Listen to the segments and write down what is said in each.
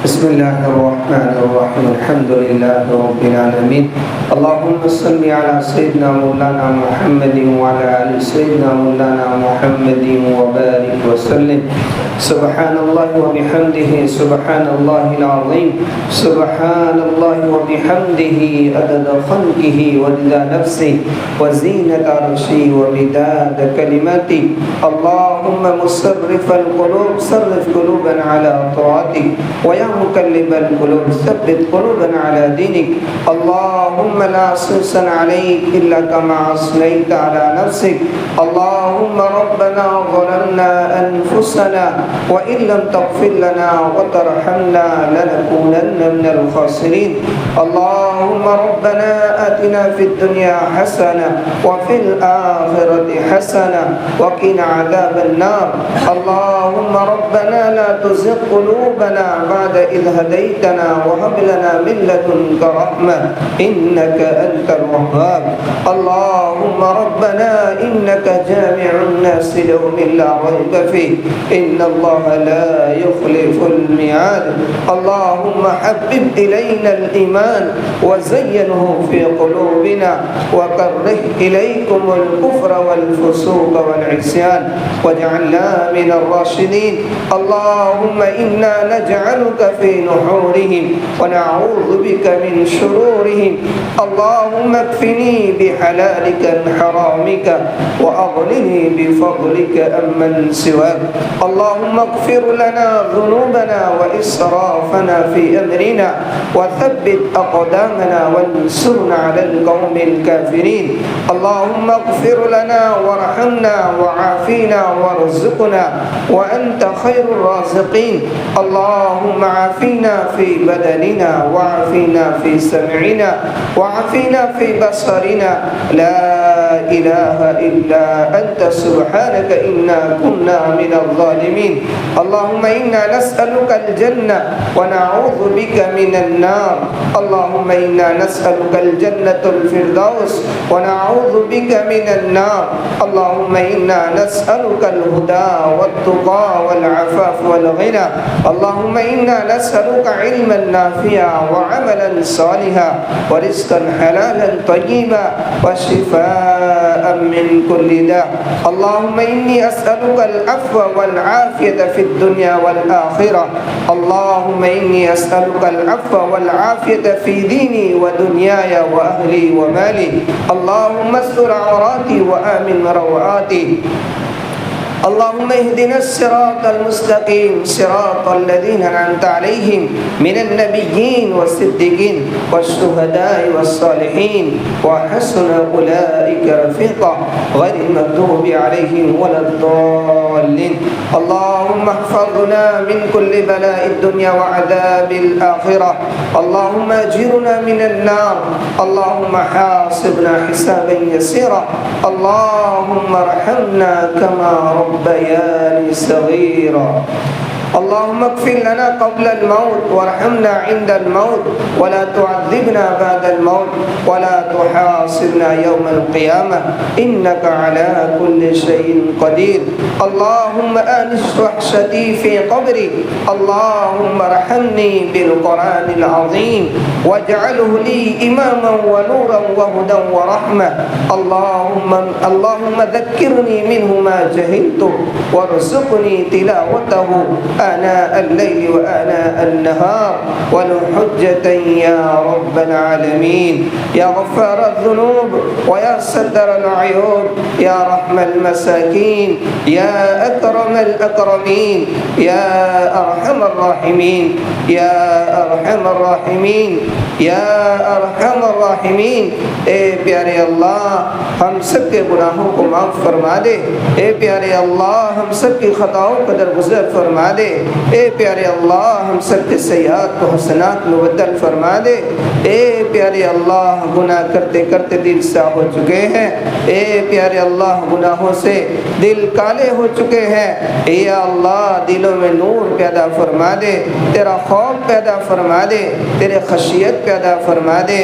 بسم الله الرحمن الرحيم الحمد لله رب العالمين اللهم صل على سيدنا مولانا محمد وعلى آل سيدنا مولانا محمد وبارك وسلم سبحان الله وبحمده سبحان الله العظيم سبحان الله وبحمده عدد خلقه ورضا نفسه وزينة عرشه ومداد كلماته اللهم مصرف القلوب صرف قلوبنا على طاعتك ويا مقلب القلوب ثبت قلوبنا على دينك اللهم لا حسن عليك إلا كما أثنيت على نفسك اللهم ربنا ظلمنا أنفسنا وإن لم تغفر لنا وترحمنا لنكونن من الخاسرين اللهم ربنا آتنا في الدنيا حسنة وفي الآخرة حسنة وقنا عذاب النار اللهم ربنا لا تزغ قلوبنا بعد إذ هديتنا وهب لنا من لدنك رحمة إنك أنت الوهاب اللهم ربنا إنك جامع الناس ليوم لا ريب فيه إن الله لا يخلف الميعاد اللهم حبب إلينا الإيمان وزينه في قلوبنا وكره إليكم الكفر والفسوق والعصيان واجعلنا من الراشدين اللهم إنا نجعلك في نحورهم ونعوذ بك من شرورهم اللهم اكفني بحلالك عن حرامك وأغنني بفضلك أمن سواك اللهم اغفر لنا ذنوبنا وإسرافنا في أمرنا وثبت أقدامنا وانصرنا على القوم الكافرين اللهم اغفر لنا وارحمنا وعافنا وارزقنا وأنت خير الرازقين اللهم عافنا في بدننا وعافنا في سمعنا وعافنا في بصرنا لا إله إلا أنت سبحانك إنا كنا من الظالمين اللهم إنا نسألك الجنة ونعوذ بك من النار اللهم إنا نسألك الجنة الفردوس ونعوذ بك من النار اللهم إنا نسألك الهدى والتقى والعفاف والغنى اللهم إنا نسألك علما نافعا وعملا صالحا ورزقا حلالا طيبا وشفاء من كل داء اللهم إني أسألك العفو والعافية في الدنيا والآخرة اللهم إني أسألك العفو والعافية في ديني ودنياي وأهلي ومالي اللهم استر عوراتي وآمن روعاتي اللهم اهدنا الصراط المستقيم صراط الذين أنعمت عليهم من النبيين والصديقين والشهداء والصالحين وحسن أولئك رفيقا غير المغضوب عليهم ولا الضالين اللهم احفظنا من كل بلاء الدنيا وعذاب الآخرة اللهم أجرنا من النار اللهم حاسبنا حسابا يسيرا اللهم ارحمنا كما ربياني صغيرا اللهم اغفر لنا قبل الموت وارحمنا عند الموت ولا تعذبنا بعد الموت ولا تحاسبنا يوم القيامة إنك على كل شيء قدير اللهم آنس وحشتي في قبري اللهم ارحمني بالقرآن العظيم واجعله لي إماما ونورا وهدى ورحمة اللهم ذكرني منه ما جهلت وارزقني تلاوته آناء الليل وآناء النهار ولو حجة يا رب العالمين يا غفار الذنوب ويا ستر العيوب يا رحم المساكين يا أكرم الأكرمين يا أرحم الراحمين يا أرحم الراحمين یا ارحم الراحمین اے پیارے اللہ ہم سب کے گناہوں کو معاف فرما دے اے پیارے اللہ ہم سب کی خطاؤں کو درگزر فرما دے اے پیارے اللہ ہم سب کے سیئات کو حسنات مبدل فرما دے اے پیارے اللہ گناہ کرتے کرتے دل سیاہ ہو چکے ہیں اے پیارے اللہ گناہوں سے دل کالے ہو چکے ہیں اے اللہ دلوں میں نور پیدا فرما دے تیرا خوف پیدا فرما دے تیرے خشیت پیدا فرما دے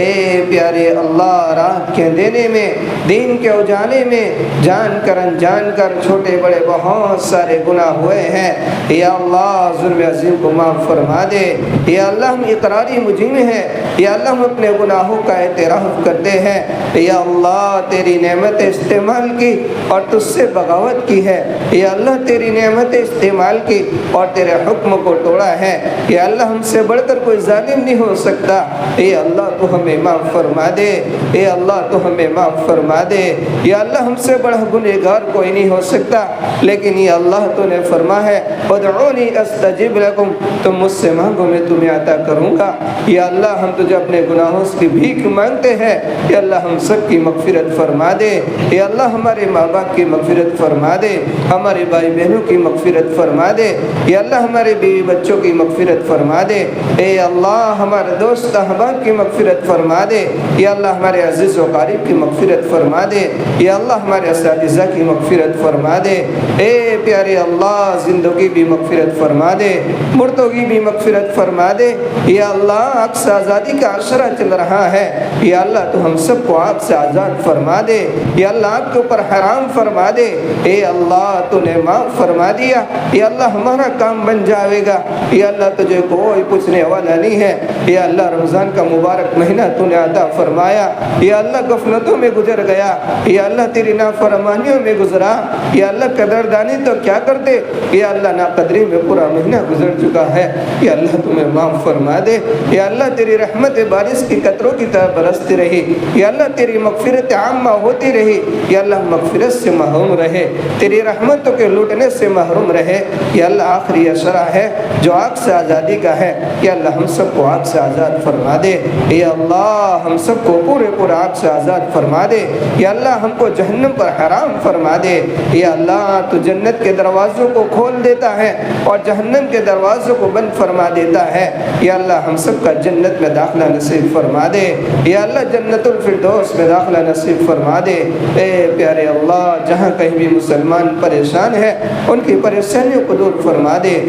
اے پیارے اللہ راہ کے دینے میں دین کے اجالے میں جان کر انجان کر چھوٹے بڑے بہت سارے گناہ ہوئے ہیں یا اللہ ظلم عظیم کو معاف فرما دے۔ یا اللہ ہم اقراری مجرم ہیں، یا اللہ ہم اپنے گناہوں کا اعتراف کرتے ہیں۔ یا اللہ تیری نعمت استعمال کی اور تجھ سے بغاوت کی ہے، یا اللہ تیری نعمت استعمال کی اور تیرے حکم کو توڑا ہے۔ یا اللہ ہم سے بڑھ کر کوئی ظالم نہیں ہو سکتا، اے اللہ تو ہمیں معاف فرما دے، اے اللہ تو ہمیں معاف فرما دے۔ یا اللہ ہم سے بڑا گنہگار کوئی نہیں ہو سکتا، لیکن یہ اللہ تو نے فرما ہے ادعونی استجب لکم، تم مجھ سے مانگو میں تمہیں عطا کروں گا۔ یا اللہ ہم تجھے اپنے گناہوں کی بھیک مانگتے ہیں، یا اللہ ہم سب کی مغفرت فرما دے۔ یا اللہ ہمارے ماں باپ کی مغفرت فرما دے، ہمارے بھائی بہنوں کی مغفرت فرما دے۔ یا اللہ ہمارے بیوی بچوں کی مغفرت فرما دے۔ اے اللہ ہمارے دوست احباب کی مغفرت فرما دے۔ یا اللہ ہمارے عزیز و قریب کی مغفرت فرما دے۔ یا اللہ ہمارے اساتذہ کی مغفرت فرما دے۔ اے پیارے اللہ زندگی بھی مغفرت فرما دے، مردگی بھی مغفرت فرما دے۔ یا اللہ آگ سے آزادی کا عشرہ چل رہا ہے، یا اللہ تو ہم سب کو آگ سے آزاد فرما دے۔ یا اللہ آگ کے اوپر حرام فرما دے۔ اے اللہ تو نے معاف فرما دیا، یا اللہ ہمارا کام بن جاوے گا۔ یا اللہ تجھے کوئی پوچھنے والا نہیں ہے۔ یا اللہ رمضان کا مبارک مہینہ تو نے عطا فرمایا، یا اللہ غفلتوں میں گزر گیا، یا اللہ تیری نافرمانیوں میں گزرا۔ یا اللہ قدردانی تو کیا کرتے، یا اللہ ناقدری میں پورا مہینہ گزر چکا ہے۔ یا اللہ تمہیں معاف فرما دے۔ یا اللہ تیری رحمت بارش کی قطروں کی طرح برستی رہی، یا اللہ تیری مغفرت عامہ ہوتی رہی۔ یا اللہ مغفرت سے محروم رہے، تیری رحمتوں کے لوٹنے سے محروم رہے۔ یا اللہ آخری عشرہ ہے جو آگ سے آزادی کا ہے، یا اللہ ہم سب کو آگ سے آزاد فرما دے۔ یا اللہ ہم سب کو پورے آگ سے آزاد فرما دے۔ یا اللہ ہم کو جہنم پر حرام فرما دے۔ یا اللہ تو جنت کے دروازوں کو کھول دیتا ہے اور جہنم کے دروازوں کو بند فرما دیتا ہے۔ یا اللہ ہم سب کا جنت میں داخلہ نصیب فرما دے۔ یا اللہ جنت الفردوس میں داخلہ نصیب فرما دے۔ اے پیارے اللہ جہاں کہیں بھی مسلمان پریشان ہے ان کی پریشانیوں کو دور فرما دے۔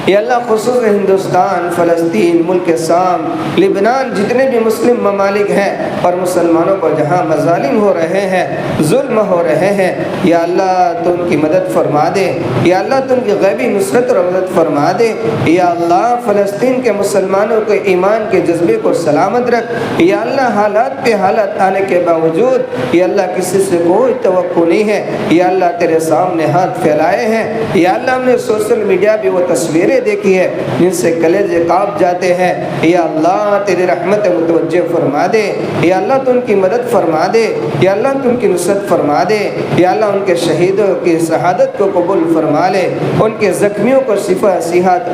یا اللہ خصوص ہندوستان، فلسطین، ملک شام، لبنان جتنے بھی مسلم ممالک ہیں اور مسلمانوں پر جہاں مظالم ہو رہے ہیں، ظلم ہو رہے ہیں، یا اللہ تو ان کی مدد فرما دے۔ یا اللہ تو ان کی غیبی نصرت اور مدد فرما دے۔ یا اللہ فلسطین کے مسلمانوں کے ایمان کے جذبے کو سلامت رکھ۔ یا اللہ حالات پہ حالات آنے کے باوجود یا اللہ کسی سے کوئی توقع نہیں ہے، یا اللہ تیرے سامنے ہاتھ پھیلائے ہیں۔ یا اللہ ہم نے سوشل میڈیا پہ وہ تصویریں دیکھی ہے جن سے کلیجے کانپ جاتے ہیں، یا اللہ تیری رحمت متوجہ فرما دے۔ یا اللہ تو ان کی مدد فرما دے، یا اللہ تو ان کی نصرت فرما دے۔ یا اللہ ان کے شہیدوں کی شہادت کو قبول فرما لے، ان کے زخمیوں کو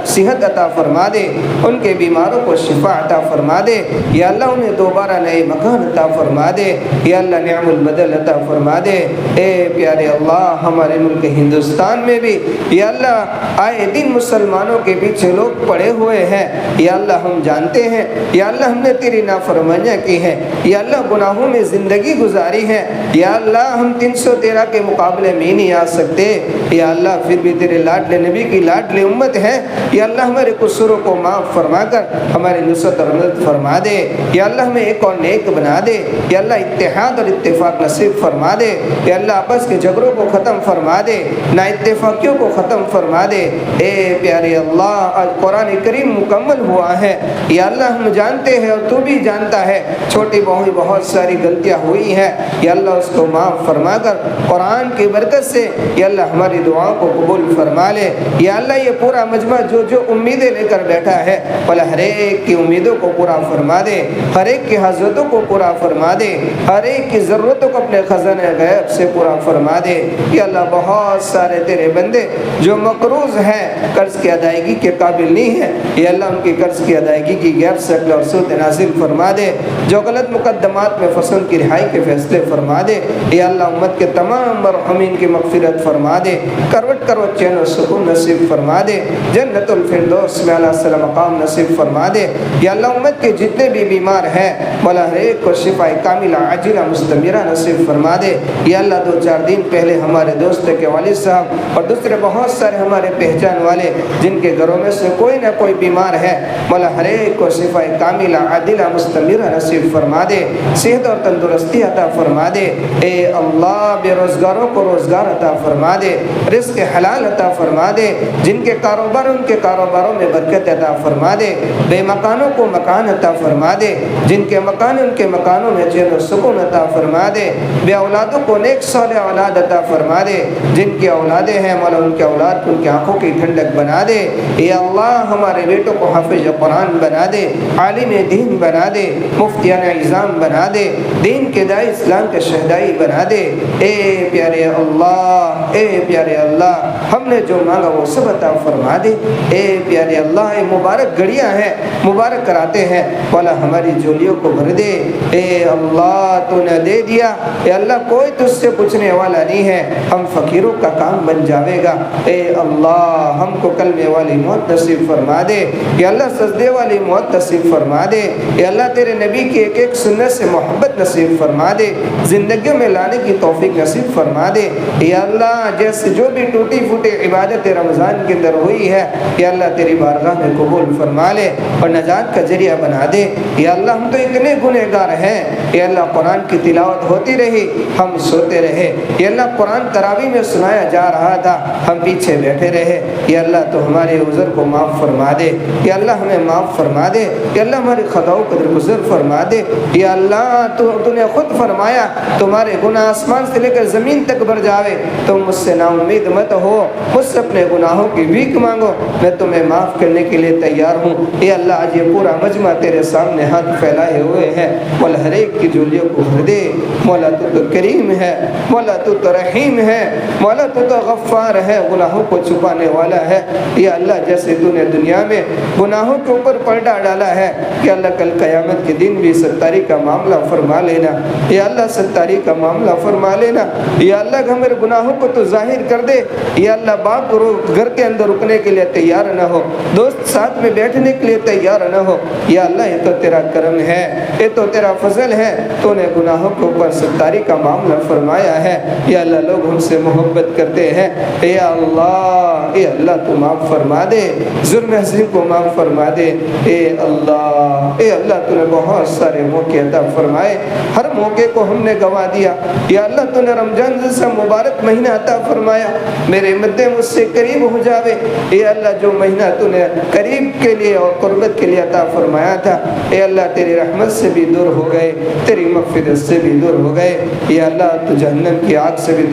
صحت عطا فرما دے، ان کے بیماروں کو شفا عطا فرما دے۔ یا اللہ انہیں دوبارہ نئے مکان عطا فرما دے، یا اللہ نعم البدل عطا فرما دے۔ اے پیارے اللہ ہمارے ملک ہندوستان میں بھی یا اللہ آئے دن مسلمانوں کے پیچھے لوگ پڑے ہوئے ہیں، یا اللہ ہم جانتے ہیں، یا اللہ ہم نے تیری نافرمانیاں کی ہیں، یا اللہ گناہوں میں زندگی گزاری ہے، یا اللہ ہم 313 کے مقابلے میں نہیں آ سکتے، یا اللہ پھر بھی تیرے لاڈلے نبی کی لاڈلی امت ہے، یا اللہ ہمارے قصوروں کو معاف فرما کر ہماری نصرت اور مدد فرما دے۔ یا اللہ ہمیں ایک اور نیک بنا دے، یا اللہ اتحاد اور اتفاق نصیب فرما دے، یا اللہ آپس کے جھگڑوں کو ختم فرما دے، نا اتفاقیوں کو ختم فرما دے۔ اے پیارے اللہ آج قرآن کریم مکمل ہوا ہے، یا اللہ ہم جانتے ہیں اور تو بھی جانتا ہے چھوٹی بہت ساری غلطیاں ہوئی ہیں، یا اللہ اس کو معاف فرما کر قرآن کی برکت سے یا اللہ ہماری دعاؤں کو قبول فرما لے۔ یا اللہ یہ پورا مجمع جو امیدیں لے کر بیٹھا ہے بھلا ہر ایک کی امیدوں کو پورا فرما دے، ہر ایک کی حاجتوں کو پورا فرما دے، ہر ایک کی ضرورتوں کو اپنے خزانہ غیب سے پورا فرما دے۔ یا اللہ بہت سارے تیرے بندے جو مقروض ہیں، قرض کی ادائیگی کے قابل نہیں ہے، یا اللہ ان کی قرض کی ادائیگی کی غیر شکل اور صورت نازل فرما دے، جو غلط مقدمات میں فصل کی رہائی کے فیصلے فرما دے۔ یا اللہ امت کے تمام مرحومین کی مغفرت فرما دے، کروٹ کروٹ چین و سکون نصیب فرما دے، جنت الفردوس میں اعلیٰ صلی مقام نصیب فرما دے۔ یا اللہ امت کے جتنے بھی بیمار ہیں مولا ہر ایک کو شفا کاملہ عاجلہ مستمرہ نصیب فرما دے۔ یا اللہ 2-4 دن پہلے ہمارے دوست کے والد صاحب اور دوسرے بہت سارے ہمارے پہچان والے جن جن کے گھروں میں سے کوئی نہ کوئی بیمار ہے مولا ہر ایک کو شفا کاملہ عادلہ مستمرہ نصیب فرما دے، صحت اور تندرستی عطا فرما دے۔ اے اللہ بے روزگاروں کو روزگار عطا فرما دے، رزق حلال عطا فرما دے، جن کے کاروبار ان کے کاروباروں میں برکت عطا فرما دے، بے مکانوں کو مکان عطا فرما دے، جن کے مکان ان کے مکانوں میں چین و سکون عطا فرما دے، بے اولادوں کو نیک صالح اولاد عطا فرما دے، جن کی اولادیں ہیں مولا ان کے اولاد کو ان کی آنکھوں کی ٹھنڈک بنا دے۔ یا اللہ ہمارے بیٹوں کو حافظ قرآن بنا دے، عالم دین بنا دے، مفتیان عظام بنا دے، دین کے داعی اسلام کے شہدائی بنا دے۔ اے پیارے اللہ، اے پیارے اللہ، ہم نے جو مانگا وہ سب عطا فرما دے۔ اے پیارے اللہ، اے مبارک گھڑیاں ہیں، مبارک کراتے ہیں مولا ہماری جولیوں کو بھر دے۔ اے اللہ تو نے دے دیا، اے اللہ کوئی تجھ سے پوچھنے والا نہیں ہے، ہم فقیروں کا کام بن جاوے گا۔ اے اللہ ہم کو کلمے والی موت نصیب فرما دے، اے اللہ سجدے والی موت نصیب فرما دے، اے اللہ تیرے نبی کی ایک ایک سنت سے محبت نصیب فرما دے، زندگیوں میں لانے کی توفیق نصیب فرما دے۔ اے اللہ جیسے جو بھی ٹوٹی پھوٹی عبادت رمضان کے اندر ہوئی ہے اے اللہ تیری بارگاہ میں قبول فرما لے اور نجات کا ذریعہ بنا دے۔ یا اللہ ہم تو اتنے گنہگار ہیں، یا اللہ قرآن کی تلاوت ہوتی رہی ہم سوتے رہے، یا اللہ قرآن تراویح میں سنایا جا رہا تھا ہم پیچھے بیٹھے رہے، یا اللہ تو ہمارے عذر کو معاف فرما دے، یا اللہ ہمیں معاف فرما دے، یا اللہ ہماری خطاؤں کو درگزر فرما دے۔ یا اللہ تو نے خود فرمایا تمہارے گناہ آسمان سے لے کر زمین تک بھر جاوے، تم مجھ سے نا امید مت ہو، مجھ سے اپنے گناہوں کی بھیک مانگو، میں تمہیں معاف کرنے کے لیے تیار ہوں۔ اے اللہ آج یہ پورا مجمع تیرے سامنے ہاتھ پھیلائے ہوئے ہیں، مولا ہر ایک کی جولیوں کو بھر دے۔ مولا تو کریم ہے، مولا تو رحیم ہے، مولا تو غفار ہے، گناہوں کو چھپانے والا ہے۔ یا اللہ جیسے تو نے دنیا میں گناہوں کے اوپر پردہ ڈالا ہے، یا اللہ کل قیامت کے دن بھی ستاری کا معاملہ فرما لینا، یا اللہ ستاری کا معاملہ فرما لینا۔ یا اللہ ہمارے گناہوں کو تو ظاہر کر دے، یا اللہ باپ گھر کے اندر رکنے کے لیے تیار نہ ہو، دوست ساتھ میں بیٹھنے کے لیے تیار نہ ہو۔ یا اللہ یہ تو تیرا کرم ہے، یہ تو تیرا فضل ہے، تو نے گناہوں کے اوپر ستاری کا معاملہ فرمایا ہے۔ یا اللہ لوگ ہم سے محبت کرتے ہیں، یا اللہ تو معاف فرما دے، ظلم حسین کو معاف فرما دے۔ اے اللہ تو نے بہت سارے موقع عطا فرمائے، ہر موقع کو ہم نے گوا دیا۔ یا اللہ تو نے رمضان جیسا مبارک مہینہ عطا فرمایا، میرے مدے مجھ سے قریب ہو جاوے۔ اے اللہ جو مہینہ تو نے قریب کے لیے اور قربت کے لیے عطا فرمایا تھا، اے اللہ تیری رحمت سے بھی دور ہو گئے، تیری مغفرت سے بھی دور ہو گئے۔ یا اللہ تو جہنم کی آگ سے بھی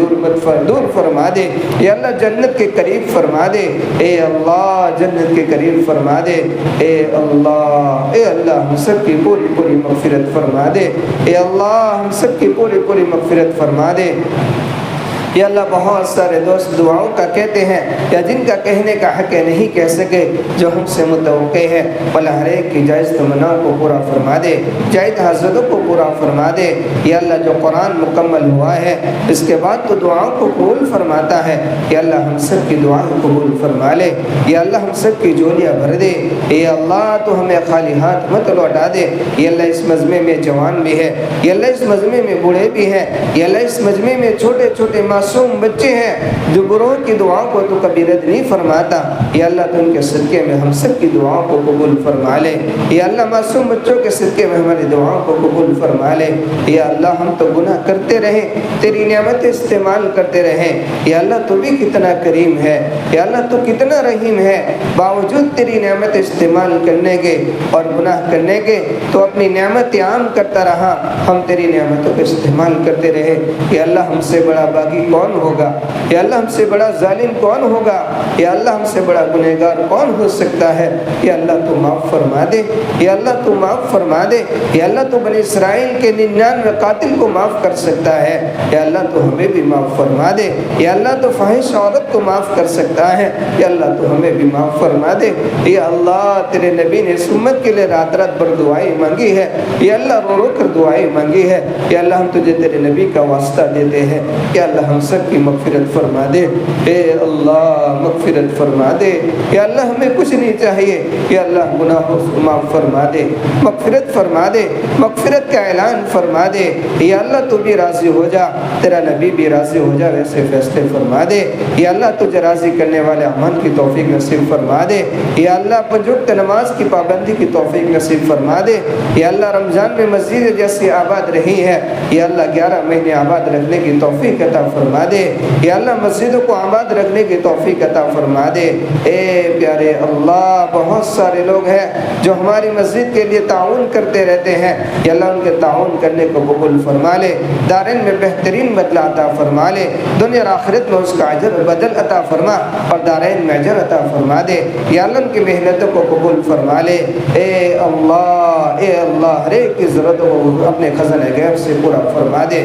دور فرما دے، یا اللہ جنت کے قریب فرما دے، اے اللہ جنت کے قریب فرما دے۔ اے اللہ ہم سب کی پوری پوری مغفرت فرما دے، اے اللہ ہم سب کی پوری پوری مغفرت فرما دے۔ یا اللہ بہت سارے دوست دعاؤں کا کہتے ہیں یا جن کا کہنے کا حق نہیں کہہ سکے، جو ہم سے متوقع ہے، مولا ہر ایک کی جائز تمناؤں کو پورا فرما دے، جائز حاجتوں کو پورا فرما دے۔ یا اللہ جو قرآن مکمل ہوا ہے اس کے بعد تو دعاؤں کو قبول فرماتا ہے، یا اللہ ہم سب کی دعائیں قبول فرما لے، یا اللہ ہم سب کی جولیاں بھر دے۔ یا اللہ تو ہمیں خالی ہاتھ مت لوٹا دے۔ یا اللہ اس مجمع میں جوان بھی ہے، یا اللہ اس مجمع میں بوڑھے بھی ہیں، یا اللہ اس مجمع میں چھوٹے چھوٹے معصوم بچے ہیں جو گروہ کی دعاؤں کو تو کبھی رد نہیں فرماتا۔ یا اللہ تو ان کے صدقے میں ہم سب کی دعاؤں کو قبول فرما لے، یا اللہ معصوم بچوں کے صدقے میں ہماری دعاؤں کو قبول فرما لے۔ یا اللہ ہم تو گناہ کرتے رہیں، تیری نعمت استعمال کرتے رہیں، یا اللہ تو بھی کتنا کریم ہے، یا اللہ تو کتنا رحیم ہے، باوجود تیری نعمت استعمال کرنے کے اور گناہ کرنے کے تو اپنی نعمت عام کرتا رہا، ہم تیری نعمتوں کو استعمال کرتے رہے۔ یا اللہ ہم سے بڑا باغی کون ہوگا، یا اللہ ہم سے بڑا ظالم کون ہوگا، یا اللہ ہم سے بڑا گنہگار کون ہو سکتا ہے۔ یا اللہ تو معاف فرما دے، یا اللہ تو معاف فرما دے، یا اللہ تو بنی اسرائیل کے 99 قاتل کو معاف کر سکتا ہے، یا اللہ تو ہمیں بھی معاف فرما دے، یا اللہ تو فاحش عورت کو معاف کر سکتا ہے، یا اللہ تو ہمیں بھی معاف فرما دے۔ یا اللہ تیرے نبی نے اس امت کے لیے رات رات بھر دعائیں مانگی ہے، یا اللہ رو رو کر دعائیں مانگی ہے، یا اللہ ہم تجھے تیرے نبی کا واسطہ دیتے ہیں، یا اللہ ہم ہم سب کی مغفرت فرما دے، اے اللہ مغفرت فرما دے، یا اللہ ہمیں کچھ نہیں چاہیے، یا اللہ گناہوں کو معاف فرما دے، مغفرت فرما دے، مغفرت کا اعلان فرما دے، یا اللہ تو بھی راضی ہو جا، تیرا نبی بھی راضی ہو جا، ویسے فیصلے فرما دے، یا اللہ تجھے راضی کرنے والے اعمال کی توفیق نصیب فرما دے، یا اللہ پنج وقت نماز کی پابندی کی توفیق نصیب فرما دے، یا اللہ رمضان میں مسجد جیسی آباد رہی ہے، یا اللہ 11 مہینے آباد رکھنے کی توفیق عطا فرما دے، یا اللہ مسجدوں کو آباد رکھنے کی توفیق عطا فرما دے، اے پیارے اللہ بہت سارے لوگ ہیں جو ہماری مسجد کے لیے تعاون کرتے رہتے ہیں، یا اللہ ان کے تعاون کرنے کو قبول فرما لے، دارین میں بہترین بدلہ عطا فرما لے، دنیا اور آخرت میں اس کا اجر بدل عطا فرما اور دارین میں اجر عطا فرما دے، یا اللہ ان کی محنتوں کو قبول فرما لے، اے اللہ ہر ایک کی ضرورت کو اپنے خزانہ غیب سے پورا فرما دے،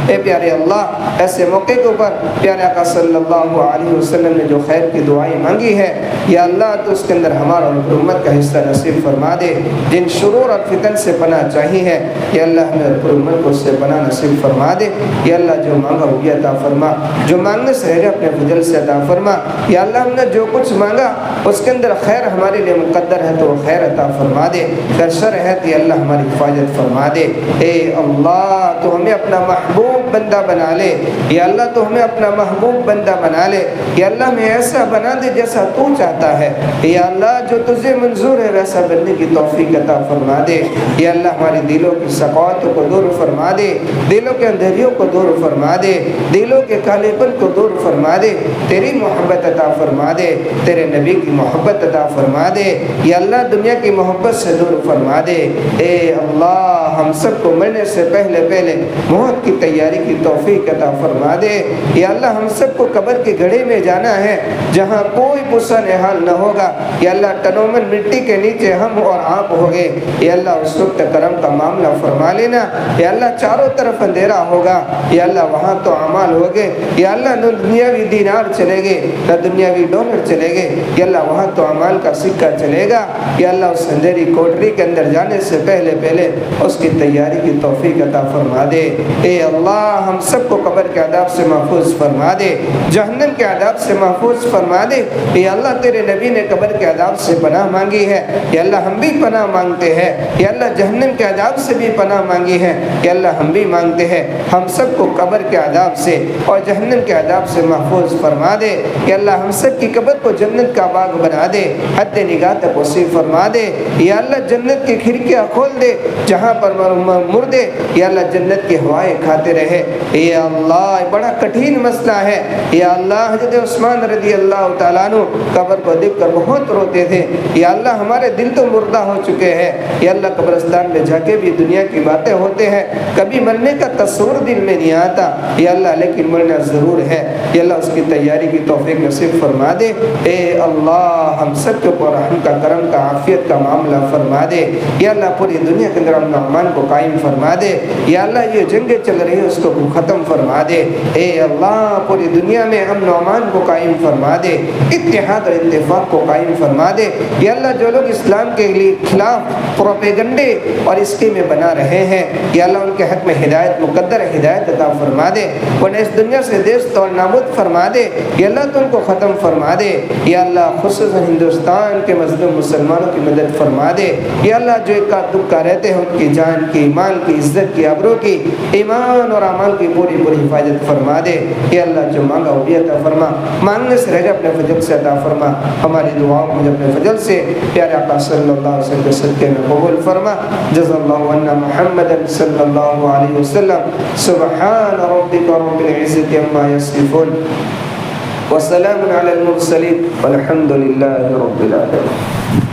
اے پیارے اللہ ایسے موقع کے اوپر پیارے آقا صلی اللہ علیہ وسلم نے جو خیر کی دعائیں مانگی ہے، یا اللہ تو اس کے اندر ہمارا اور امت کا حصہ نصیب فرما دے، جن شرور اور فتن سے پناہ چاہی ہے، یا اللہ ہمیں اور امت کو اس سے پناہ نصیب فرما دے، یا اللہ جو مانگا وہ بھی عطا فرما، جو مانگنے سے ہے اپنے فضل سے عطا فرما، یا اللہ ہم نے جو کچھ مانگا اس کے اندر خیر ہمارے لیے مقدر ہے تو وہ خیر عطا فرما دے، اگر شر ہے تو یا اللہ ہماری حفاظت فرما دے، اے اللہ تو ہمیں اپنا محبوب بندہ بنا لے، یا اللہ تو ہمیں اپنا محبوب بندہ بنا لے، یا اللہ ہمیں ایسا بنا دے جیسا تو چاہتا ہے، یا اللہ جو تجھے منظور ہے ویسا بننے کی توفیق عطا فرما دے، یا اللہ ہمارے دلوں کی سقاوتوں کو دور فرما دے، دلوں کے اندھیریوں کو دور فرما دے، دلوں کے کالے پن کو دور فرما دے، تیری محبت عطا فرما دے، تیرے نبی کی محبت عطا فرما دے، یا اللہ دنیا کی محبت سے دور فرما دے، اے اللہ ہم سب کو مرنے سے پہلے موت کی تیاری کی توفیق عطا فرما دے، یا اللہ ہم سب کو قبر کے گڑھے میں جانا ہے جہاں کوئی پرسہ نہال نہ ہوگا، یا اللہ تنومن مٹی کے نیچے ہم اور آپ ہوگے، یا اللہ اس وقت کرم کا معاملہ فرما لینا، یا اللہ چاروں طرف اندھیرا ہوگا، یا اللہ وہاں تو اعمال ہوگے، یا اللہ نہ دنیاوی دینار چلے گے نہ دنیاوی ڈالر چلے گے، یا اللہ وہاں تو اعمال کا سکہ چلے گا، یا اللہ اس اندھیری کوٹری کے اندر جانے سے پہلے اس کی تیاری کی توفیق عطا فرما دے، اے اللہ ہم سب کو قبر کے عذاب سے محفوظ فرما دے، جہنم کے عذاب سے محفوظ فرما دے، یا اللہ تیرے نبی نے قبر کے عذاب سے پناہ مانگی ہے، یا اللہ ہم بھی پناہ مانگتے ہیں، یا اللہ جہنم کے عذاب سے بھی پناہ مانگی ہے، یا اللہ ہم بھی مانگتے ہیں ہم سب کو قبر کے عذاب سے اور جہنم کے عذاب سے محفوظ فرما دے، یا اللہ ہم سب کی قبر کو جنت کا باغ بنا دے، حد نگاہ تک وسیع فرما دے، یا اللہ جنت کی کھڑکیاں کھول دے جہاں پر مردے یا اللہ جنت کی ہوائیں کھاتے رہے، یا اللہ بڑا کٹھین مسئلہ ہے، یا اللہ حضرت عثمان رضی اللہ تعالیٰ عنہ قبر کو دیکھ کر بہت روتے تھے، یا اللہ ہمارے دل تو مردہ ہو چکے ہیں، یا اللہ قبرستان میں جا کے بھی دنیا کی باتیں ہوتے ہیں، کبھی مرنے کا تصور دل میں نہیں آتا، یا اللہ لیکن مرنا ضرور ہے، یا اللہ اس کی تیاری کی توفیق نصیب فرما دے، اے اللہ ہم سب کے اوپر رحم کا کرم کا عافیت کا معاملہ فرما دے، یا اللہ پوری دنیا کے اندر امن و امان کو قائم فرما دے، یا اللہ یہ جنگیں چل رہی ہیں اس کو ختم فرما دے، اے اللہ پوری دنیا میں امن و امان کو قائم فرما دے، اتحاد اور اتفاق کو قائم فرما دے، یا اللہ جو لوگ اسلام کے لیے خلاف پروپیگنڈے اور اسکیمیں بنا رہے ہیں، یا اللہ ان کے حق میں ہدایت مقدر ہدایت عطا فرما دے، انہیں اس دنیا سے دیست اور نابود فرما دے، یا اللہ تو ان کو ختم فرما دے، یا اللہ خصوصاً ہندوستان کے مظلوم مسلمانوں کی مدد فرما دے، یا اللہ جو ایک دکھا رہتے ہیں ان کی جان کی مال کی عزت کی ابرو کی ایمان اور اعمال کی پوری حفاظت فرما دے، یا اللہ جو مانگا وہ بھی عطا فرما، مانگنے سے رہ اپنے فضل سے عطا فرما، ہماری دعاؤں کو اپنے فضل سے پیارے آقا صلی اللہ علیہ وسلم کے صدقے میں قبول فرما، جزا اللہ عنا محمد صلی اللہ علیہ وسلم، سبحان ربک رب العزة عما یصفون وسلام علی المرسلین والحمد للہ رب العالمین۔